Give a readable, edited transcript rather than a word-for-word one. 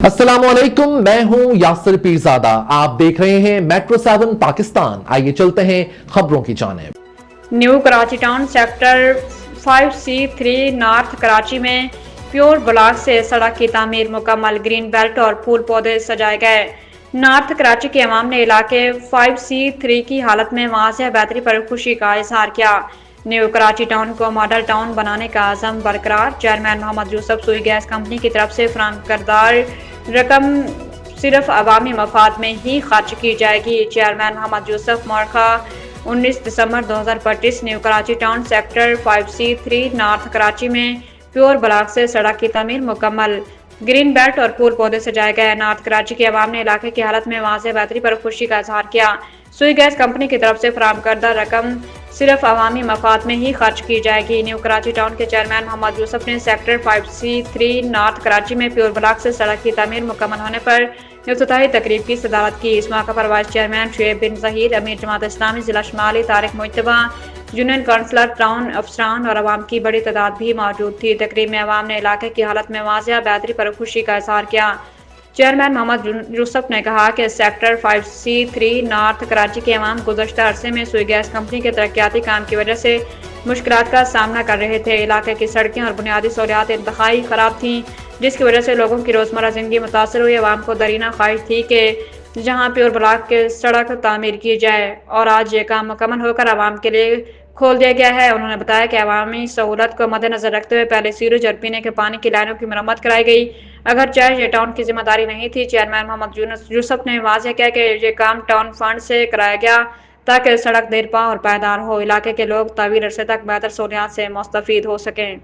अस्सलाम वालेकुम, मैं हूं यासिर पीरजादा। आप देख रहे हैं मेट्रो 7 पाकिस्तान। आइए चलते हैं खबरों की जानिब। New Karachi town sector 5C3 north Karachi में प्योर ब्लॉक से सड़क की तामीर मुकम्मल, ग्रीन बेल्ट और फूल पौधे सजाए गए। नॉर्थ कराची के अवाम ने इलाके 5C3 की हालत में वाज़ेह बेहतरी पर खुशी का इजहार किया। न्यू कराची टाउन को मॉडल टाउन बनाने का अज़म बरकरार। चेयरमैन मोहम्मद यूसुफ सुई गैस कंपनी की तरफ से फराहम करदार रकम सिर्फ अवामी मफाद में ही खर्च की जाएगी। चेयरमैन मोहम्मद यूसुफ मौका 19 दिसंबर 2025 new Karachi town sector 5C3 north Karachi में प्योर ब्लॉक से सड़क की तमीर मुकम्मल, ग्रीन बेल्ट और फूल पौधे सजाए गए। नॉर्थ कराची के अवाम ने इलाके की हालत में वाज़ेह बेहतरी पर खुशी का इजहार किया। सुई गैस कंपनी की तरफ से फराहम करदा रकम सिर्फ अवामी मफाद में ही खर्च की जाएगी। न्यू कराची टाउन के चेयरमैन मोहम्मद यूसुफ ने सेक्टर 5C3 नॉर्थ कराची में प्योर ब्लॉक से सड़क की तमीर मुकम्मल होने पर इफ्तिताही तकरीब की सदारत की। इस मौके पर वाइस चेयरमैन शुएब बिन ज़हीर, अमीर जमात इस्लामी जिला शुमाली Tariq Mujtaba, union councillor, town अफसरान और अवाम की बड़ी तादाद भी मौजूद थी। तकरीब में अवाम ने इलाके की हालत में वाज़ेह बेहतरी पर खुशी का इजहार किया। चेयरमैन मोहम्मद यूसुफ ने कहा कि सेक्टर 5C3 नॉर्थ कराची के अवाम गुज़श्ता अरसे में सुई गैस कंपनी के तरक्याती काम की वजह से मुश्किलात का सामना कर रहे थे। इलाके की सड़कें और बुनियादी सहूलियात इंतहाई ख़राब थीं, जिसकी वजह से लोगों की रोज़मर्रा ज़िंदगी मुतासर हुई। अवाम को दरीना ख्वाहिश थी कि जहाँ प्योर ब्लॉक के सड़क तामीर की जाए और आज ये काम मुकम्मल होकर अवाम के लिए खोल दिया गया है। उन्होंने बताया कि अवामी सहूलत को मद्देनजर रखते हुए पहले सीवरेज और पीने के पानी की लाइनों की मरम्मत कराई गई, अगर चाहे ये टाउन की जिम्मेदारी नहीं थी। चेयरमैन मोहम्मद यूसुफ ने वाज़ेह किया कि ये काम टाउन फंड से कराया गया ताकि सड़क देर पा और पायदार हो, इलाके के लोग तवील अरसे तक बेहतर सहूलियात से मुस्तफीद हो सकें।